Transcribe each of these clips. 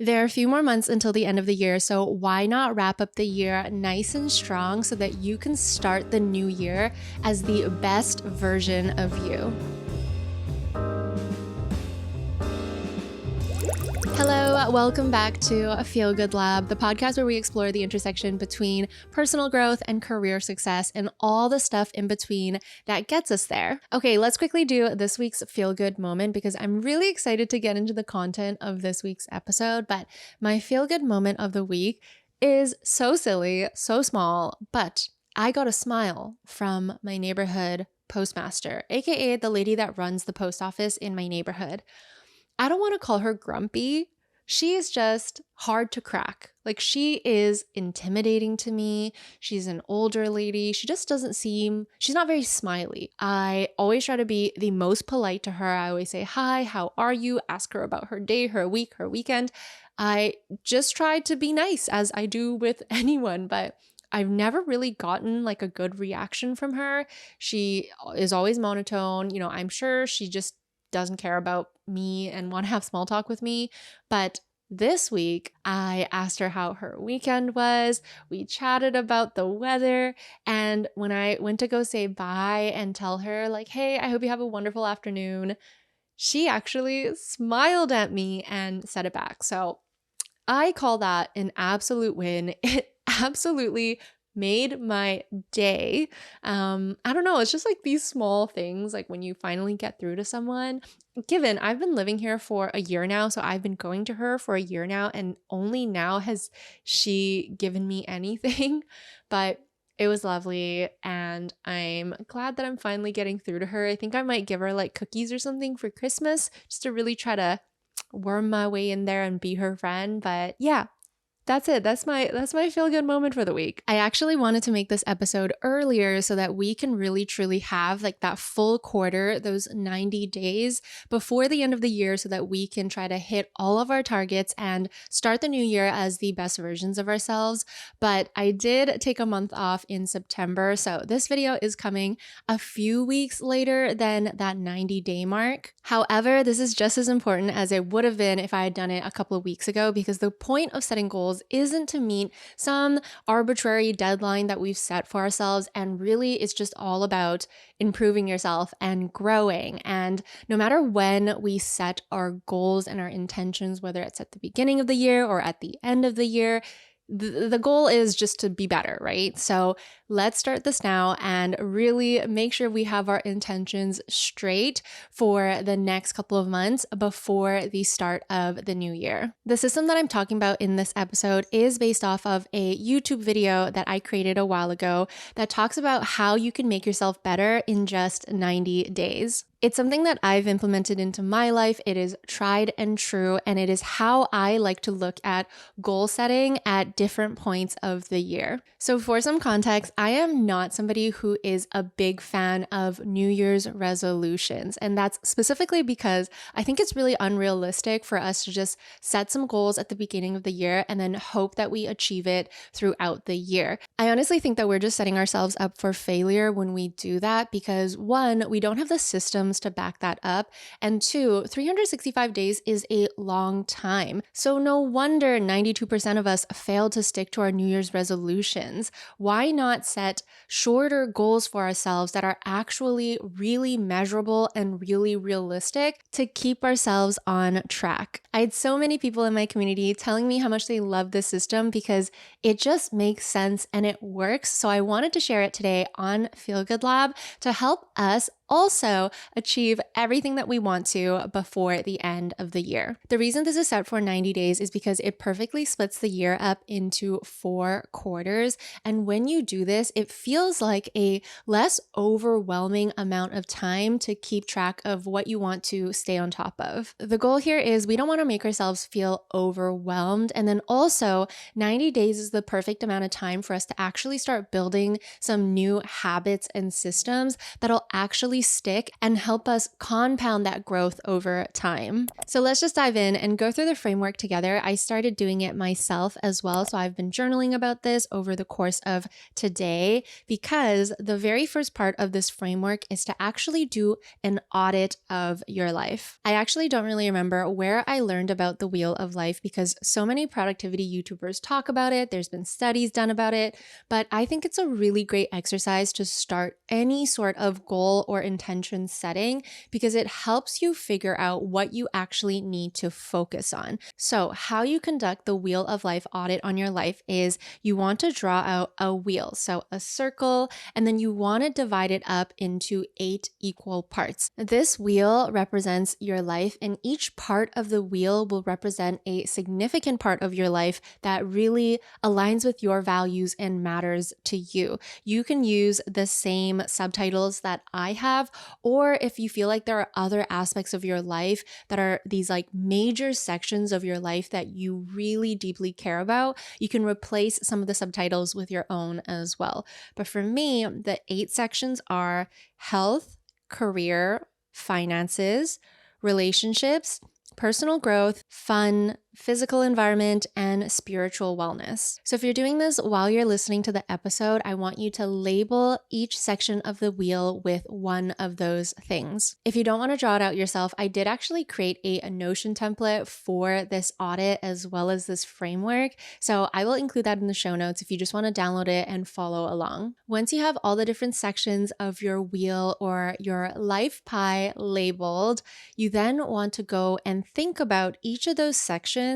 There are a few more months until the end of the year, so why not wrap up the year nice and strong so that you can start the new year as the best version of you? Hello, welcome back to Feel Good Lab, the podcast where we explore the intersection between personal growth and career success and all the stuff in between that gets us there. Okay, let's quickly do this week's Feel Good moment because I'm really excited to get into the content of this week's episode, but my Feel Good moment of the week is so silly, so small, but I got a smile from my neighborhood postmaster, aka the lady that runs the post office in my neighborhood. I don't want to call her grumpy. She is just hard to crack. Like, she is intimidating to me. She's an older lady. She just doesn't seem, she's not very smiley. I always try to be the most polite to her. I always say, hi, how are you? Ask her about her day, her week, her weekend. I just try to be nice as I do with anyone, but I've never really gotten like a good reaction from her. She is always monotone. I'm sure she just doesn't care about me and want to have small talk with me. But this week, I asked her how her weekend was. We chatted about the weather. And when I went to go say bye and tell her, like, hey, I hope you have a wonderful afternoon, she actually smiled at me and said it back. So I call that an absolute win. It absolutely made my day. I don't know, it's just like these small things, like when you finally get through to someone. Given I've been living here for a year now, so I've been going to her for a year now, and only now has she given me anything. But it was lovely, and I'm glad that I'm finally getting through to her. I think I might give her like cookies or something for Christmas just to really try to worm my way in there and be her friend. But yeah, that's it. That's my feel good moment for the week. I actually wanted to make this episode earlier so that we can really truly have like that full quarter, those 90 days before the end of the year, so that we can try to hit all of our targets and start the new year as the best versions of ourselves. But I did take a month off in September, so this video is coming a few weeks later than that 90-day mark. However, this is just as important as it would have been if I had done it a couple of weeks ago, because the point of setting goals isn't to meet some arbitrary deadline that we've set for ourselves. And really, it's just all about improving yourself and growing. And no matter when we set our goals and our intentions, whether it's at the beginning of the year or at the end of the year, the goal is just to be better, right? So let's start this now and really make sure we have our intentions straight for the next couple of months before the start of the new year. The system that I'm talking about in this episode is based off of a YouTube video that I created a while ago that talks about how you can make yourself better in just 90 days. It's something that I've implemented into my life. It is tried and true, and it is how I like to look at goal setting at different points of the year. So for some context, I am not somebody who is a big fan of New Year's resolutions. And that's specifically because I think it's really unrealistic for us to just set some goals at the beginning of the year and then hope that we achieve it throughout the year. I honestly think that we're just setting ourselves up for failure when we do that because, one, we don't have the systems to back that up, and two, 365 days is a long time. So no wonder 92% of us fail to stick to our New Year's resolutions. Why not set shorter goals for ourselves that are actually really measurable and really realistic to keep ourselves on track? I had so many people in my community telling me how much they love this system because it just makes sense and it works. So I wanted to share it today on Feel Good Lab to help us also achieve everything that we want to before the end of the year. The reason this is set for 90 days is because it perfectly splits the year up into 4 quarters. And when you do this, it feels like a less overwhelming amount of time to keep track of what you want to stay on top of. The goal here is we don't want to make ourselves feel overwhelmed. And then also 90 days is the perfect amount of time for us to actually start building some new habits and systems that'll actually stick and help us compound that growth over time. So let's just dive in and go through the framework together. I started doing it myself as well. So I've been journaling about this over the course of today because the very first part of this framework is to actually do an audit of your life. I actually don't really remember where I learned about the Wheel of Life because so many productivity YouTubers talk about it. There's been studies done about it, but I think it's a really great exercise to start any sort of goal or intention setting because it helps you figure out what you actually need to focus on. So, how you conduct the Wheel of Life audit on your life is you want to draw out a wheel, so a circle, and then you want to divide it up into 8 equal parts. This wheel represents your life, and each part of the wheel will represent a significant part of your life that really aligns with your values and matters to you. You can use the same subtitles that I have, or if you feel like there are other aspects of your life that are these like major sections of your life that you really deeply care about, you can replace some of the subtitles with your own as well. But for me, the 8 sections are health, career, finances, relationships, personal growth, fun, physical environment, and spiritual wellness. So if you're doing this while you're listening to the episode, I want you to label each section of the wheel with one of those things. If you don't want to draw it out yourself, I did actually create a Notion template for this audit as well as this framework. So I will include that in the show notes if you just want to download it and follow along. Once you have all the different sections of your wheel or your life pie labeled, you then want to go and think about each of those sections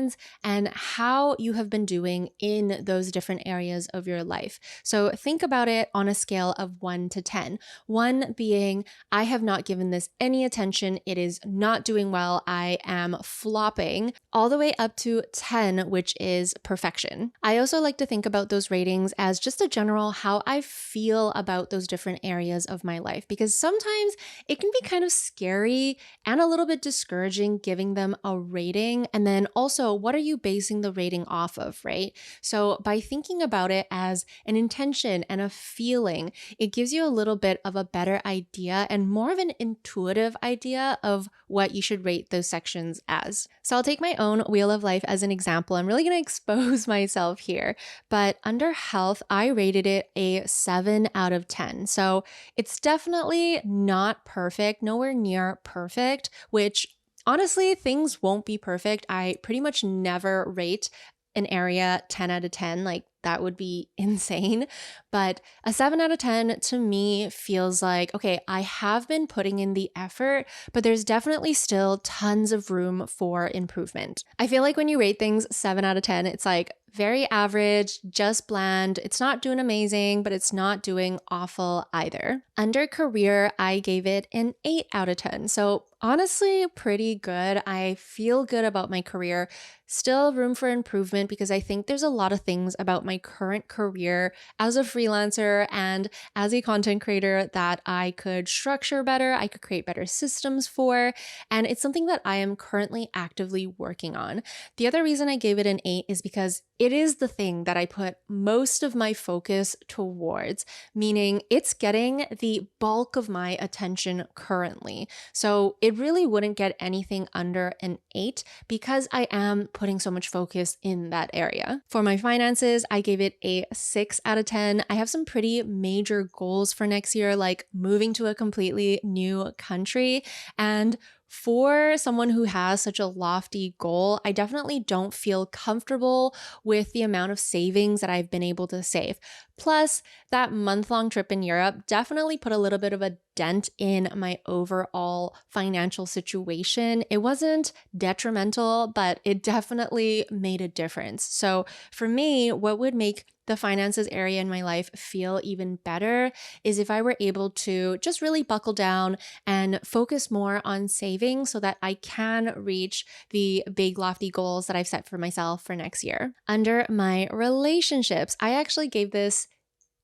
and how you have been doing in those different areas of your life. So think about it on a scale of 1 to 10. 1 being, I have not given this any attention. It is not doing well. I am flopping, all the way up to 10, which is perfection. I also like to think about those ratings as just a general how I feel about those different areas of my life, because sometimes it can be kind of scary and a little bit discouraging giving them a rating. And then also, what are you basing the rating off of, right? So by thinking about it as an intention and a feeling, it gives you a little bit of a better idea and more of an intuitive idea of what you should rate those sections as. So I'll take my own Wheel of Life as an example. I'm really going to expose myself here, but under health, I rated it a 7 out of 10. So it's definitely not perfect, nowhere near perfect, which honestly, things won't be perfect. I pretty much never rate an area 10 out of 10. Like, that would be insane. But a 7 out of 10 to me feels like, okay, I have been putting in the effort, but there's definitely still tons of room for improvement. I feel like when you rate things 7 out of 10, it's like very average, just bland. It's not doing amazing, but it's not doing awful either. Under career, I gave it an 8 out of 10. So honestly, pretty good. I feel good about my career. Still room for improvement because I think there's a lot of things about my current career as a freelancer and as a content creator that I could structure better, I could create better systems for, and it's something that I am currently actively working on. The other reason I gave it an 8 is because it is the thing that I put most of my focus towards, meaning it's getting the bulk of my attention currently. So it really wouldn't get anything under an 8 because I am putting so much focus in that area. For my finances, I gave it a 6 out of 10. I have some pretty major goals for next year, like moving to a completely new country. And for someone who has such a lofty goal, I definitely don't feel comfortable with the amount of savings that I've been able to save. Plus, that month-long trip in Europe definitely put a little bit of a dent in my overall financial situation. It wasn't detrimental, but it definitely made a difference. So for me, what would make the finances area in my life feel even better is if I were able to just really buckle down and focus more on saving so that I can reach the big lofty goals that I've set for myself for next year. Under my relationships, I actually gave this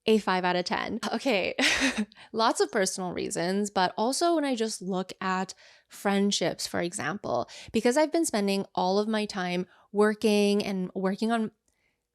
a 5 out of 10. Okay, lots of personal reasons, but also when I just look at friendships, for example, because I've been spending all of my time working on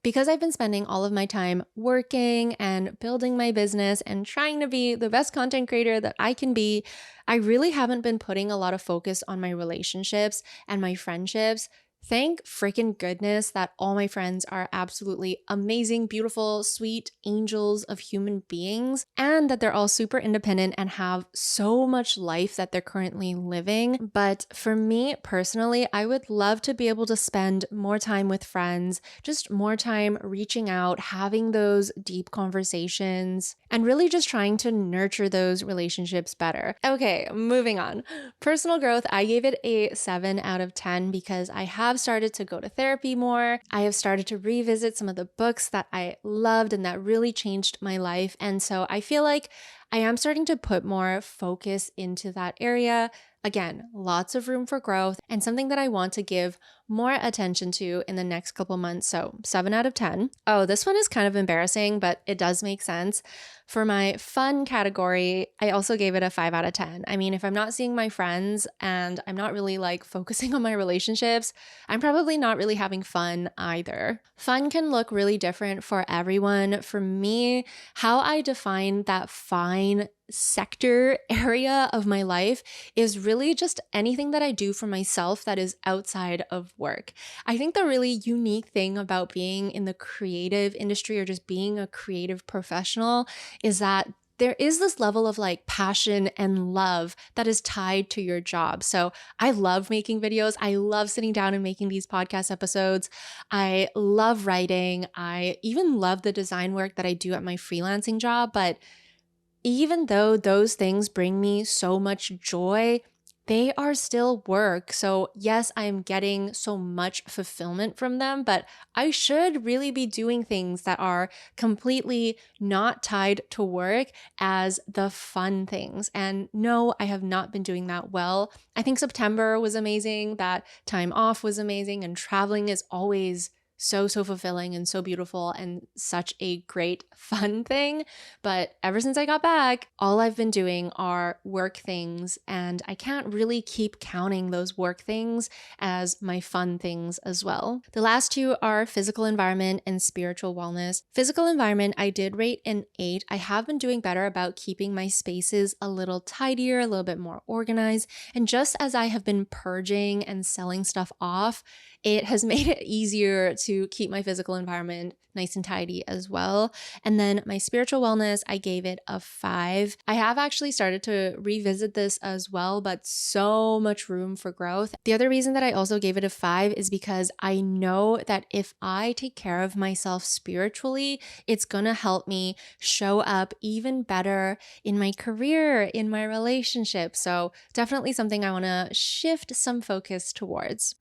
Because I've been spending all of my time working and building my business and trying to be the best content creator that I can be, I really haven't been putting a lot of focus on my relationships and my friendships. Thank freaking goodness that all my friends are absolutely amazing, beautiful, sweet angels of human beings, and that they're all super independent and have so much life that they're currently living. But for me personally, I would love to be able to spend more time with friends, just more time reaching out, having those deep conversations, and really just trying to nurture those relationships better. Okay, moving on. Personal growth, I gave it a 7 out of 10 because I have started to go to therapy more. I have started to revisit some of the books that I loved and that really changed my life. And so I feel like I am starting to put more focus into that area. Again, lots of room for growth and something that I want to give more attention to in the next couple months. So 7 out of 10. Oh, this one is kind of embarrassing, but it does make sense. For my fun category, I also gave it a 5 out of 10. I mean, if I'm not seeing my friends and I'm not really like focusing on my relationships, I'm probably not really having fun either. Fun can look really different for everyone. For me, how I define that fine sector area of my life is really just anything that I do for myself that is outside of work. I think the really unique thing about being in the creative industry or just being a creative professional is that there is this level of like passion and love that is tied to your job. So I love making videos. I love sitting down and making these podcast episodes. I love writing. I even love the design work that I do at my freelancing job. But even though those things bring me so much joy, they are still work. So, yes, I'm getting so much fulfillment from them, but I should really be doing things that are completely not tied to work as the fun things. And no, I have not been doing that well. I think September was amazing, that time off was amazing, and traveling is always so fulfilling and so beautiful and such a great fun thing. But ever since I got back, all I've been doing are work things, and I can't really keep counting those work things as my fun things as well. The last two are physical environment and spiritual wellness. Physical environment, I did rate an 8. I have been doing better about keeping my spaces a little tidier, a little bit more organized. And just as I have been purging and selling stuff off, it has made it easier to keep my physical environment nice and tidy as well. And then my spiritual wellness, I gave it a 5. I have actually started to revisit this as well, but so much room for growth. The other reason that I also gave it a 5 is because I know that if I take care of myself spiritually, it's gonna help me show up even better in my career, in my relationship. So definitely something I wanna shift some focus towards.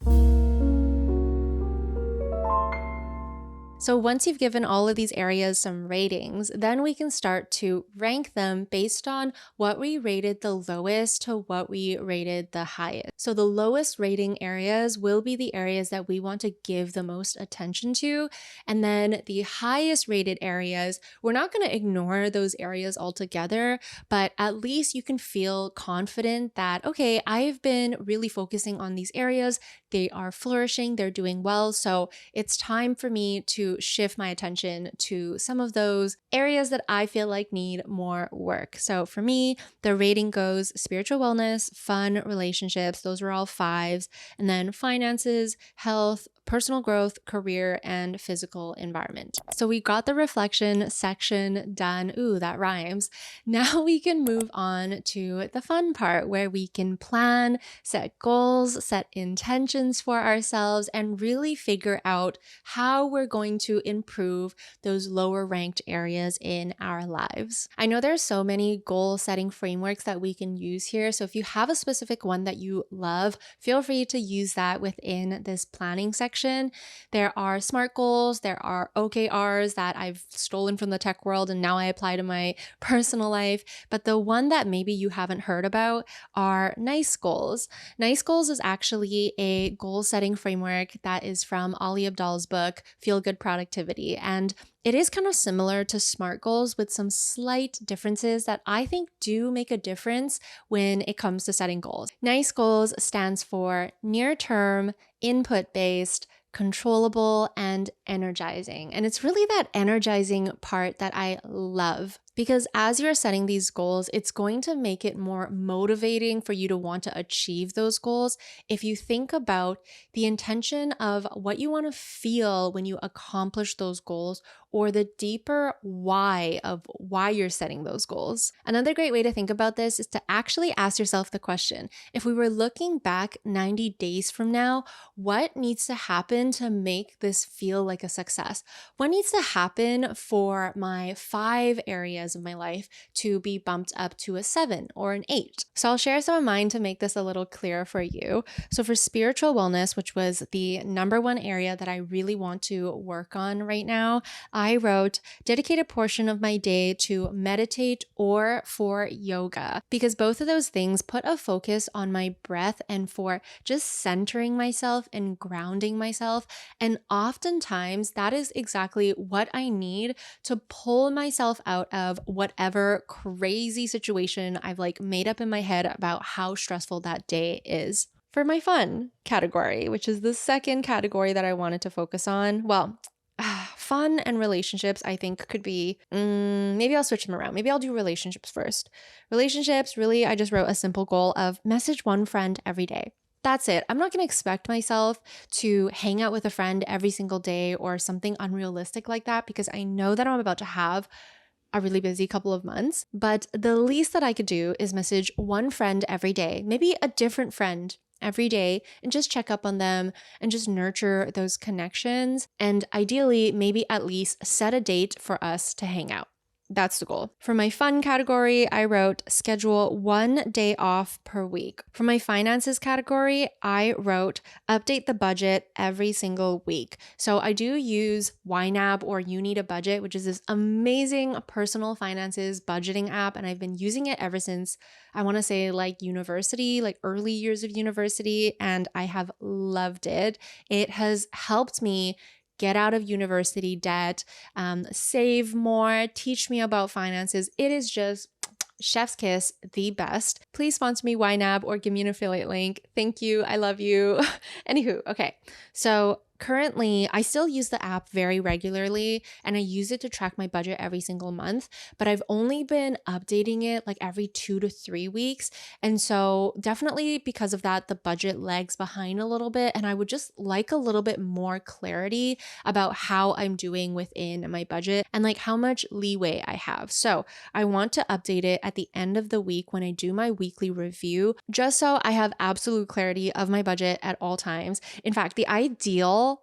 So once you've given all of these areas some ratings, then we can start to rank them based on what we rated the lowest to what we rated the highest. So the lowest rating areas will be the areas that we want to give the most attention to. And then the highest rated areas, we're not going to ignore those areas altogether, but at least you can feel confident that, okay, I've been really focusing on these areas. They are flourishing, they're doing well. So it's time for me to shift my attention to some of those areas that I feel like need more work. So for me, the rating goes spiritual wellness, fun, relationships. Those are all 5s. And then finances, health, personal growth, career, and physical environment. So we got the reflection section done. Ooh, that rhymes. Now we can move on to the fun part where we can plan, set goals, set intentions for ourselves, and really figure out how we're going to improve those lower ranked areas in our lives. I know there's so many goal setting frameworks that we can use here. So if you have a specific one that you love, feel free to use that within this planning section. There are SMART goals, there are OKRs that I've stolen from the tech world and now I apply to my personal life. But the one that maybe you haven't heard about are NICE goals. NICE goals is actually a goal setting framework that is from Ali Abdaal's book, Feel Good Productivity. And it is kind of similar to SMART goals with some slight differences that I think do make a difference when it comes to setting goals. NICE goals stands for near term, input based, controllable, and energizing. And it's really that energizing part that I love. Because as you're setting these goals, it's going to make it more motivating for you to want to achieve those goals if you think about the intention of what you want to feel when you accomplish those goals, or the deeper why of why you're setting those goals. Another great way to think about this is to actually ask yourself the question: if we were looking back 90 days from now, what needs to happen to make this feel like a success? What needs to happen for my 5 areas of my life to be bumped up to a 7 or an 8? So I'll share some of mine to make this a little clearer for you. So for spiritual wellness, which was the number one area that I really want to work on right now, I wrote dedicate a portion of my day to meditate or for yoga, because both of those things put a focus on my breath and for just centering myself and grounding myself. And oftentimes that is exactly what I need to pull myself out of whatever crazy situation I've made up in my head about how stressful that day is. For my fun category, which is the second category that I wanted to focus on, well, fun and relationships, I think could be, maybe I'll switch them around. Maybe I'll do relationships first. Relationships, really, I just wrote a simple goal of message one friend every day. That's it. I'm not going to expect myself to hang out with a friend every single day or something unrealistic like that, because I know that I'm about to have a really busy couple of months. But the least that I could do is message one friend every day, maybe a different friend every day, and just check up on them and just nurture those connections. And ideally, maybe at least set a date for us to hang out. That's the goal. For my fun category, I wrote schedule 1 day off per week. For my finances category, I wrote update the budget every single week. So I do use YNAB, or You Need a Budget, which is this amazing personal finances budgeting app. And I've been using it ever since, I want to say university, early years of university. And I have loved it. It has helped me get out of university debt, save more, teach me about finances. It is just chef's kiss, the best. Please sponsor me, YNAB, or give me an affiliate link. Thank you. I love you. Anywho, okay. So currently, I still use the app very regularly, and I use it to track my budget every single month, but I've only been updating it every 2 to 3 weeks. And so definitely because of that, the budget lags behind a little bit, and I would just like a little bit more clarity about how I'm doing within my budget and how much leeway I have. So I want to update it at the end of the week when I do my weekly review, just so I have absolute clarity of my budget at all times. In fact, the ideal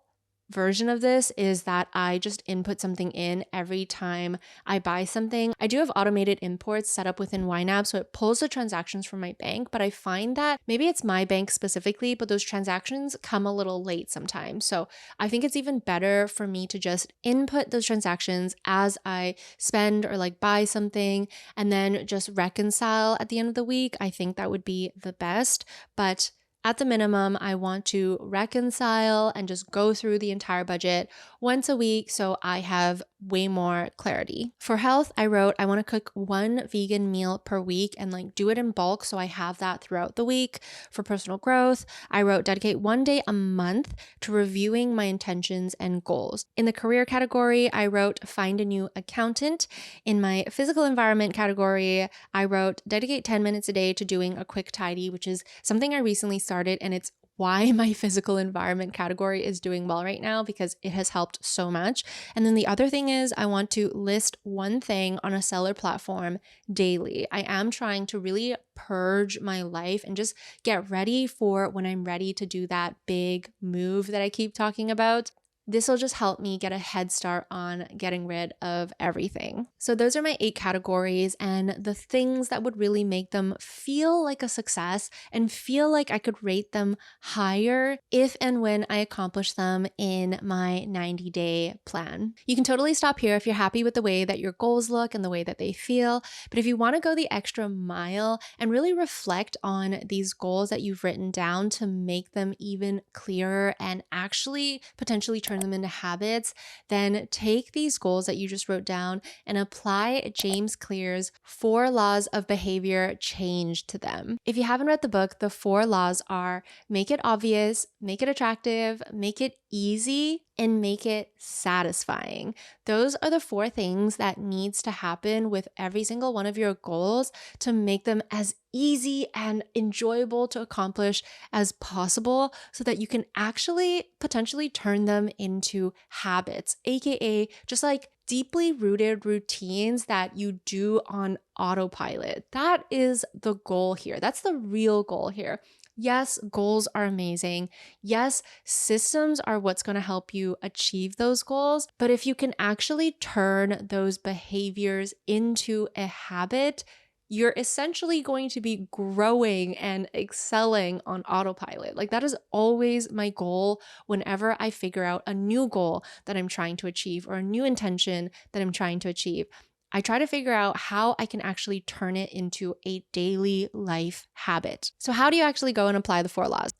version of this is that I just input something in every time I buy something. I do have automated imports set up within YNAB, so it pulls the transactions from my bank, but I find that maybe it's my bank specifically, but those transactions come a little late sometimes. So I think it's even better for me to just input those transactions as I spend or buy something, and then just reconcile at the end of the week. I think that would be the best, but at the minimum, I want to reconcile and just go through the entire budget once a week so I have way more clarity. For health, I wrote I want to cook 1 vegan meal per week and do it in bulk so I have that throughout the week. For personal growth, I wrote dedicate 1 day a month to reviewing my intentions and goals. In the career category, I wrote find a new accountant. In my physical environment category, I wrote dedicate 10 minutes a day to doing a quick tidy, which is something I recently started, and it's why my physical environment category is doing well right now, because it has helped so much. And then the other thing is I want to list one thing on a seller platform daily. I am trying to really purge my life and just get ready for when I'm ready to do that big move that I keep talking about. This will just help me get a head start on getting rid of everything. So those are my 8 categories, and the things that would really make them feel like a success and feel like I could rate them higher if and when I accomplish them in my 90-day plan. You can totally stop here if you're happy with the way that your goals look and the way that they feel. But if you want to go the extra mile and really reflect on these goals that you've written down to make them even clearer and actually potentially turn them into habits, then take these goals that you just wrote down and apply James Clear's 4 laws of behavior change to them. If you haven't read the book, the 4 laws are: make it obvious, make it attractive, make it easy and make it satisfying. Those are the 4 things that needs to happen with every single one of your goals to make them as easy and enjoyable to accomplish as possible so that you can actually potentially turn them into habits, aka just like deeply rooted routines that you do on autopilot. That is the goal here. That's the real goal here. Yes, goals are amazing. Yes, systems are what's going to help you achieve those goals. But if you can actually turn those behaviors into a habit, you're essentially going to be growing and excelling on autopilot. Like that is always my goal whenever I figure out a new goal that I'm trying to achieve or a new intention that I'm trying to achieve. I try to figure out how I can actually turn it into a daily life habit. So how do you actually go and apply the 4 laws?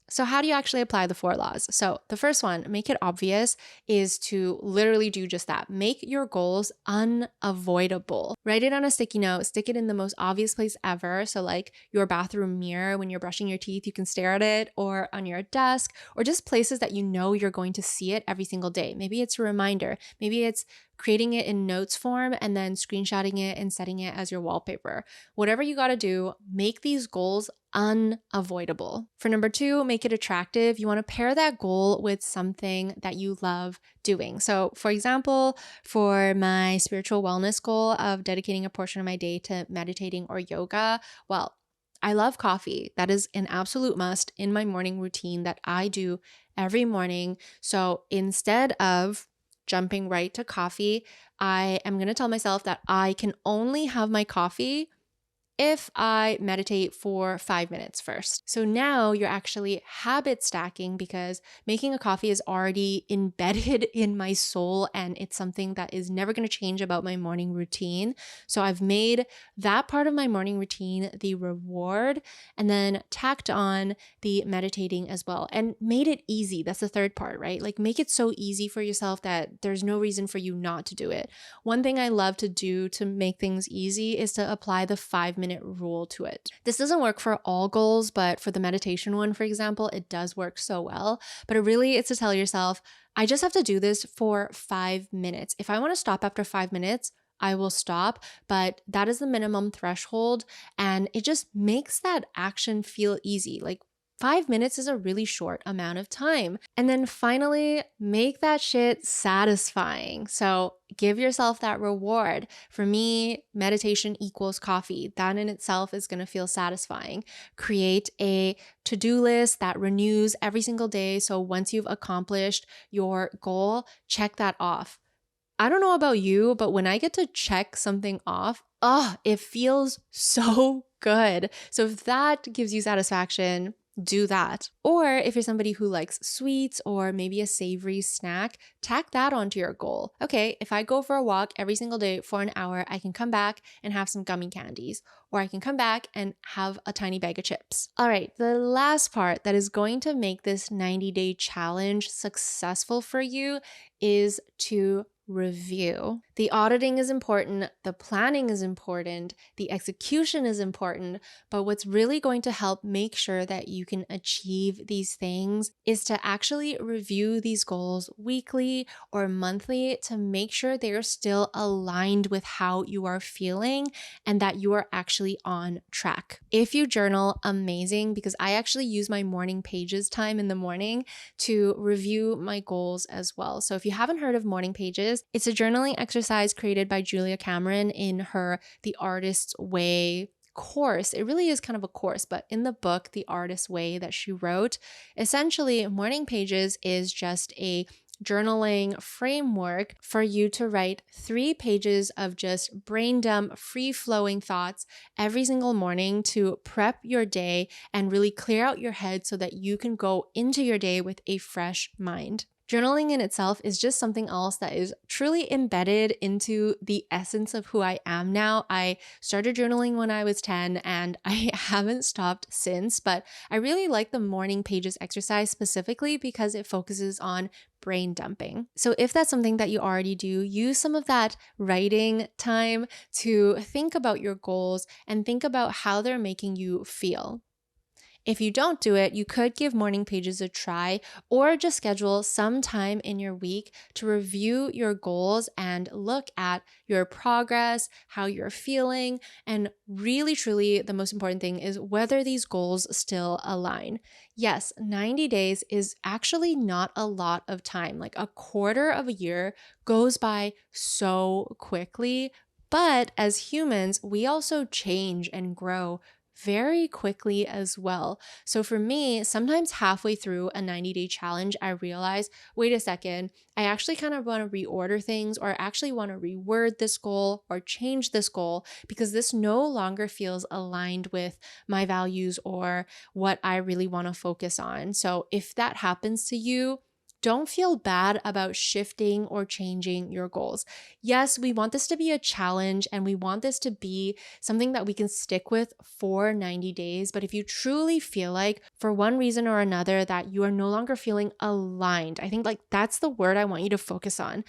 So the first one, make it obvious, is to literally do just that. Make your goals unavoidable. Write it on a sticky note, stick it in the most obvious place ever. So like your bathroom mirror, when you're brushing your teeth, you can stare at it, or on your desk, or just places that you know you're going to see it every single day. Maybe it's a reminder. Maybe it's creating it in notes form and then screenshotting it and setting it as your wallpaper. Whatever you got to do, make these goals unavoidable. For number 2, make it attractive. You want to pair that goal with something that you love doing. So, for example, for my spiritual wellness goal of dedicating a portion of my day to meditating or yoga, well, I love coffee. That is an absolute must in my morning routine that I do every morning. So, instead of jumping right to coffee, I am going to tell myself that I can only have my coffee if I meditate for 5 minutes first. So now you're actually habit stacking because making a coffee is already embedded in my soul and it's something that is never going to change about my morning routine. So I've made that part of my morning routine the reward and then tacked on the meditating as well and made it easy. That's the third part, right? Like make it so easy for yourself that there's no reason for you not to do it. One thing I love to do to make things easy is to apply the 5-minute rule to it. This doesn't work for all goals, but for the meditation one, for example, it does work so well. But it really is to tell yourself, I just have to do this for 5 minutes. If I want to stop after 5 minutes, I will stop, but that is the minimum threshold. And it just makes that action feel easy. Like 5 minutes is a really short amount of time. And then finally, make that shit satisfying. So give yourself that reward. For me, meditation equals coffee. That in itself is going to feel satisfying. Create a to-do list that renews every single day. So once you've accomplished your goal, check that off. I don't know about you, but when I get to check something off, it feels so good. So if that gives you satisfaction, do that. Or if you're somebody who likes sweets or maybe a savory snack, tack that onto your goal. Okay, if I go for a walk every single day for an hour, I can come back and have some gummy candies, or I can come back and have a tiny bag of chips. All right, the last part that is going to make this 90-day challenge successful for you is to review. The auditing is important, the planning is important, the execution is important, but what's really going to help make sure that you can achieve these things is to actually review these goals weekly or monthly to make sure they're still aligned with how you are feeling and that you are actually on track. If you journal, amazing, because I actually use my morning pages time in the morning to review my goals as well. So if you haven't heard of morning pages, it's a journaling exercise created by Julia Cameron in her The Artist's Way course. It really is kind of a course, but in the book, The Artist's Way that she wrote, essentially morning pages is just a journaling framework for you to write 3 pages of just brain dump, free-flowing thoughts every single morning to prep your day and really clear out your head so that you can go into your day with a fresh mind. Journaling in itself is just something else that is truly embedded into the essence of who I am now. I started journaling when I was 10 and I haven't stopped since, but I really like the morning pages exercise specifically because it focuses on brain dumping. So if that's something that you already do, use some of that writing time to think about your goals and think about how they're making you feel. If you don't do it, you could give morning pages a try or just schedule some time in your week to review your goals and look at your progress, how you're feeling, and really, truly, the most important thing is whether these goals still align. Yes, 90 days is actually not a lot of time. Like a quarter of a year goes by so quickly. But as humans, we also change and grow very quickly as well. So for me, sometimes halfway through a 90-day challenge, I realize, wait a second, I actually kind of want to reorder things or actually want to reword this goal or change this goal because this no longer feels aligned with my values or what I really want to focus on. So if that happens to you, don't feel bad about shifting or changing your goals. Yes, we want this to be a challenge and we want this to be something that we can stick with for 90 days. But if you truly feel like for one reason or another that you are no longer feeling aligned, I think like that's the word I want you to focus on.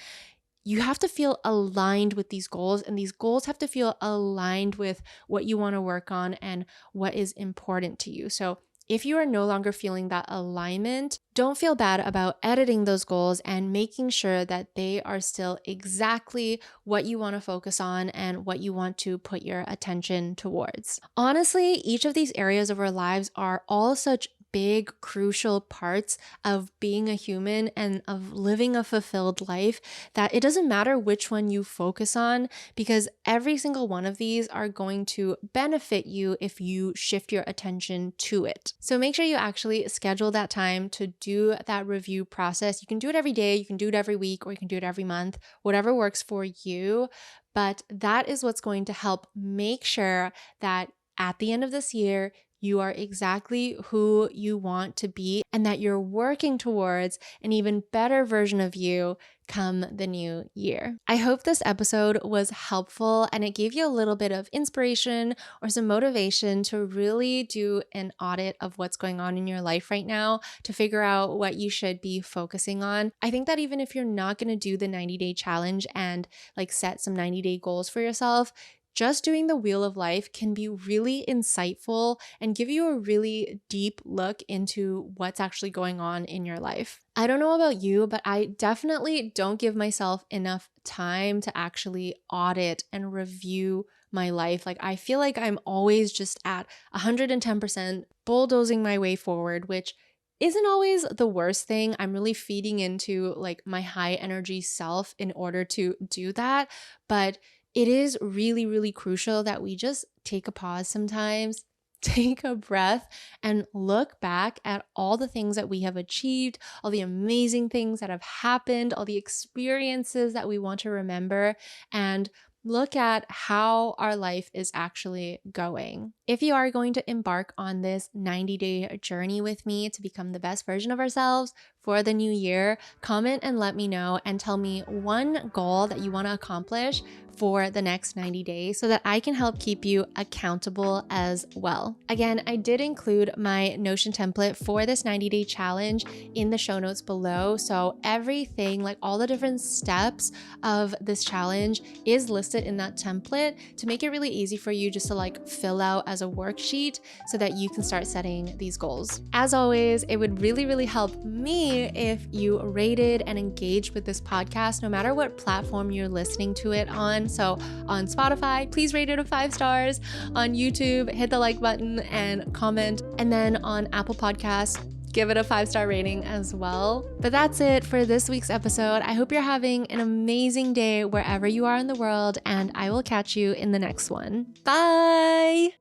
You have to feel aligned with these goals, and these goals have to feel aligned with what you want to work on and what is important to you. So if you are no longer feeling that alignment, don't feel bad about editing those goals and making sure that they are still exactly what you want to focus on and what you want to put your attention towards. Honestly, each of these areas of our lives are all such big, crucial parts of being a human and of living a fulfilled life that it doesn't matter which one you focus on because every single one of these are going to benefit you if you shift your attention to it. So make sure you actually schedule that time to do that review process. You can do it every day, you can do it every week, or you can do it every month, whatever works for you. But that is what's going to help make sure that at the end of this year, you are exactly who you want to be and that you're working towards an even better version of you come the new year. I hope this episode was helpful and it gave you a little bit of inspiration or some motivation to really do an audit of what's going on in your life right now to figure out what you should be focusing on. I think that even if you're not going to do the 90-day challenge and like set some 90-day goals for yourself, just doing the Wheel of Life can be really insightful and give you a really deep look into what's actually going on in your life. I don't know about you, but I definitely don't give myself enough time to actually audit and review my life. Like I feel like I'm always just at 110% bulldozing my way forward, which isn't always the worst thing. I'm really feeding into like my high energy self in order to do that, but it is really, really crucial that we just take a pause sometimes, take a breath, and look back at all the things that we have achieved, all the amazing things that have happened, all the experiences that we want to remember, and look at how our life is actually going. If you are going to embark on this 90-day journey with me to become the best version of ourselves for the new year, comment and let me know and tell me one goal that you want to accomplish for the next 90 days so that I can help keep you accountable as well. Again, I did include my Notion template for this 90-day challenge in the show notes below. So everything, like all the different steps of this challenge is listed in that template to make it really easy for you just to like fill out as a worksheet so that you can start setting these goals. As always, it would really, really help me if you rated and engaged with this podcast, no matter what platform you're listening to it on. So on Spotify, please rate it a 5 stars. On YouTube, hit the like button and comment. And then on Apple Podcasts, give it a 5-star rating as well. But that's it for this week's episode. I hope you're having an amazing day wherever you are in the world, and I will catch you in the next one. Bye!